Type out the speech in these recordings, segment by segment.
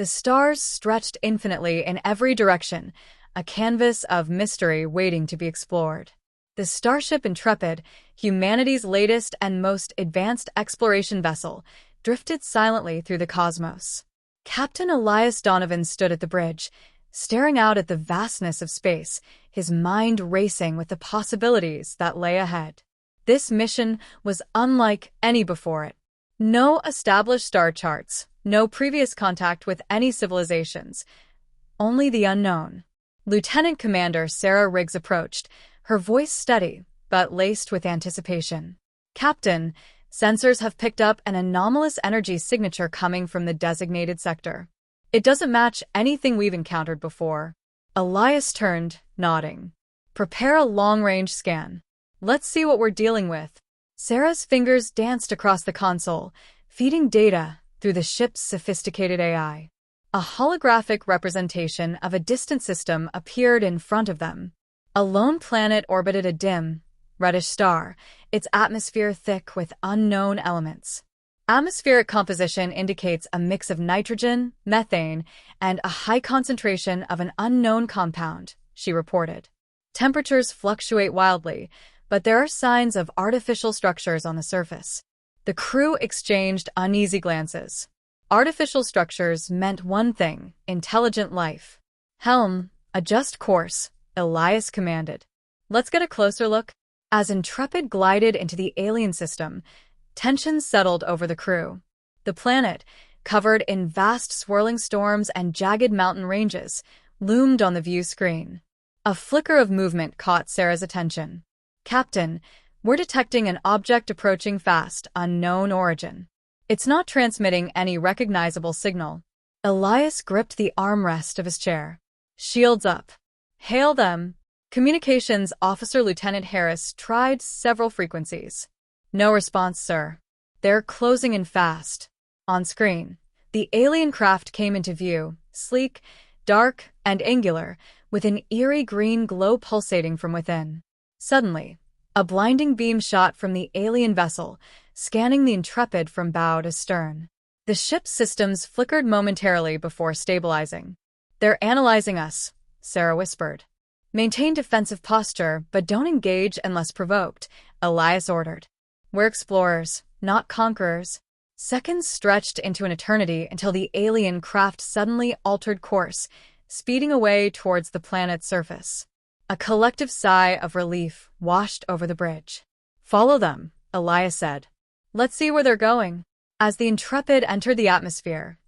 The stars stretched infinitely in every direction, a canvas of mystery waiting to be explored. The Starship Intrepid, humanity's latest and most advanced exploration vessel, drifted silently through the cosmos. Captain Elias Donovan stood at the bridge, staring out at the vastness of space, his mind racing with the possibilities that lay ahead. This mission was unlike any before it. No established star charts, no previous contact with any civilizations, only the unknown. Lieutenant Commander Sarah Riggs approached, her voice steady, but laced with anticipation. "Captain, sensors have picked up an anomalous energy signature coming from the designated sector. It doesn't match anything we've encountered before." Elias turned, nodding. "Prepare a long-range scan. Let's see what we're dealing with." Sarah's fingers danced across the console, feeding data through the ship's sophisticated AI. A holographic representation of a distant system appeared in front of them. A lone planet orbited a dim, reddish star, its atmosphere thick with unknown elements. Atmospheric composition indicates a mix of nitrogen, methane, and a high concentration of an unknown compound, she reported. Temperatures fluctuate wildly, but there are signs of artificial structures on the surface. The crew exchanged uneasy glances. Artificial structures meant one thing: intelligent life. "Helm, adjust course," Elias commanded. "Let's get a closer look." As Intrepid glided into the alien system, tensions settled over the crew. The planet, covered in vast swirling storms and jagged mountain ranges, loomed on the view screen. A flicker of movement caught Sarah's attention. "Captain, we're detecting an object approaching fast, unknown origin. It's not transmitting any recognizable signal." Elias gripped the armrest of his chair. "Shields up. Hail them." Communications Officer Lieutenant Harris tried several frequencies. "No response, sir. They're closing in fast." On screen, the alien craft came into view, sleek, dark, and angular, with an eerie green glow pulsating from within. Suddenly, a blinding beam shot from the alien vessel, scanning the Intrepid from bow to stern. The ship's systems flickered momentarily before stabilizing. "They're analyzing us," Sarah whispered. "Maintain defensive posture, but don't engage unless provoked," Elias ordered. "We're explorers, not conquerors." Seconds stretched into an eternity until the alien craft suddenly altered course, speeding away towards the planet's surface. A collective sigh of relief washed over the bridge. "Follow them," Elias said. "Let's see where they're going." As the Intrepid entered the atmosphere,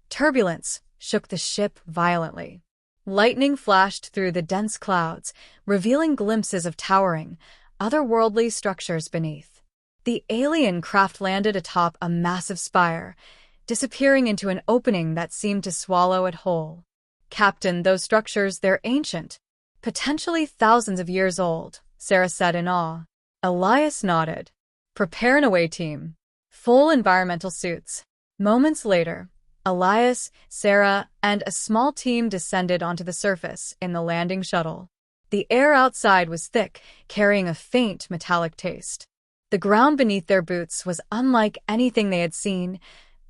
turbulence shook the ship violently. Lightning flashed through the dense clouds, revealing glimpses of towering, otherworldly structures beneath. The alien craft landed atop a massive spire, disappearing into an opening that seemed to swallow it whole. "Captain, those structures, they're ancient. Potentially thousands of years old," Sarah said in awe. Elias nodded. "Prepare an away team. Full environmental suits." Moments later, Elias, Sarah, and a small team descended onto the surface in the landing shuttle. The air outside was thick, carrying a faint metallic taste. The ground beneath their boots was unlike anything they had seen,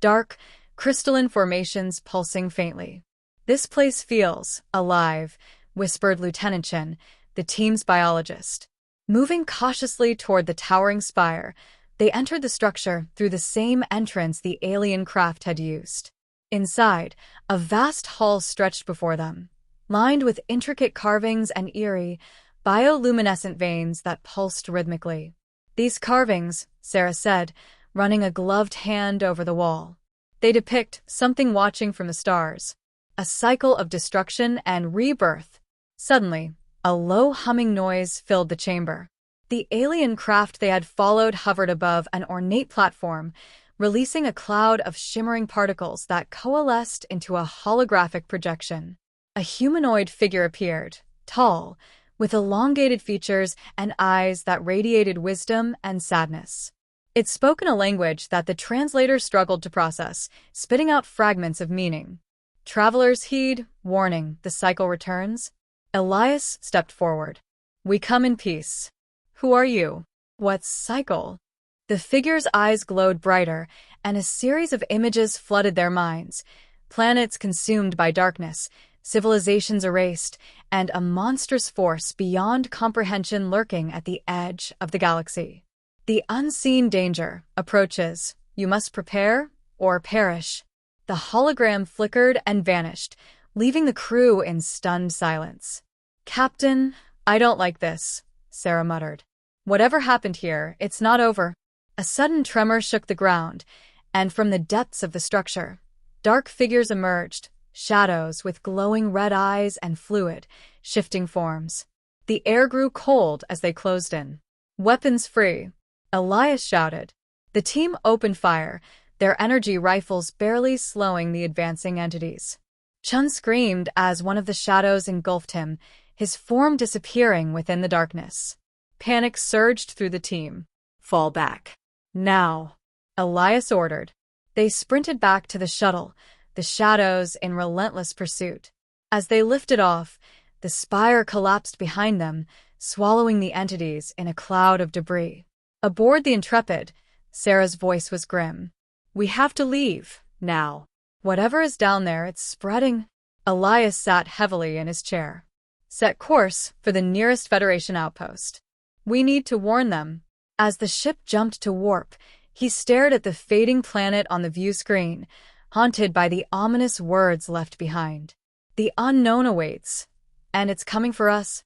dark, crystalline formations pulsing faintly. "This place feels alive," whispered Lieutenant Chen, the team's biologist. Moving cautiously toward the towering spire, they entered the structure through the same entrance the alien craft had used. Inside, a vast hall stretched before them, lined with intricate carvings and eerie, bioluminescent veins that pulsed rhythmically. "These carvings," Sarah said, running a gloved hand over the wall. "They depict something watching from the stars. A cycle of destruction and rebirth." Suddenly, a low humming noise filled the chamber. The alien craft they had followed hovered above an ornate platform, releasing a cloud of shimmering particles that coalesced into a holographic projection. A humanoid figure appeared, tall, with elongated features and eyes that radiated wisdom and sadness. It spoke in a language that the translator struggled to process, spitting out fragments of meaning. "Travelers heed, warning, the cycle returns." Elias stepped forward. "We come in peace." "Who are you? What cycle?" The figure's eyes glowed brighter, and a series of images flooded their minds. Planets consumed by darkness, civilizations erased, and a monstrous force beyond comprehension lurking at the edge of the galaxy. The unseen danger approaches. You must prepare or perish. The hologram flickered and vanished, leaving the crew in stunned silence. "Captain, I don't like this," Sarah muttered. "Whatever happened here, it's not over." A sudden tremor shook the ground, and from the depths of the structure, dark figures emerged, shadows with glowing red eyes and fluid, shifting forms. The air grew cold as they closed in. "Weapons free," Elias shouted. The team opened fire, their energy rifles barely slowing the advancing entities. Chun screamed as one of the shadows engulfed him, his form disappearing within the darkness. Panic surged through the team. "Fall back. Now," Elias ordered. They sprinted back to the shuttle, the shadows in relentless pursuit. As they lifted off, the spire collapsed behind them, swallowing the entities in a cloud of debris. Aboard the Intrepid, Sarah's voice was grim. "We have to leave, now. Whatever is down there, it's spreading." Elias sat heavily in his chair. "Set course for the nearest Federation outpost. We need to warn them." As the ship jumped to warp, he stared at the fading planet on the view screen, haunted by the ominous words left behind. "The unknown awaits, and it's coming for us."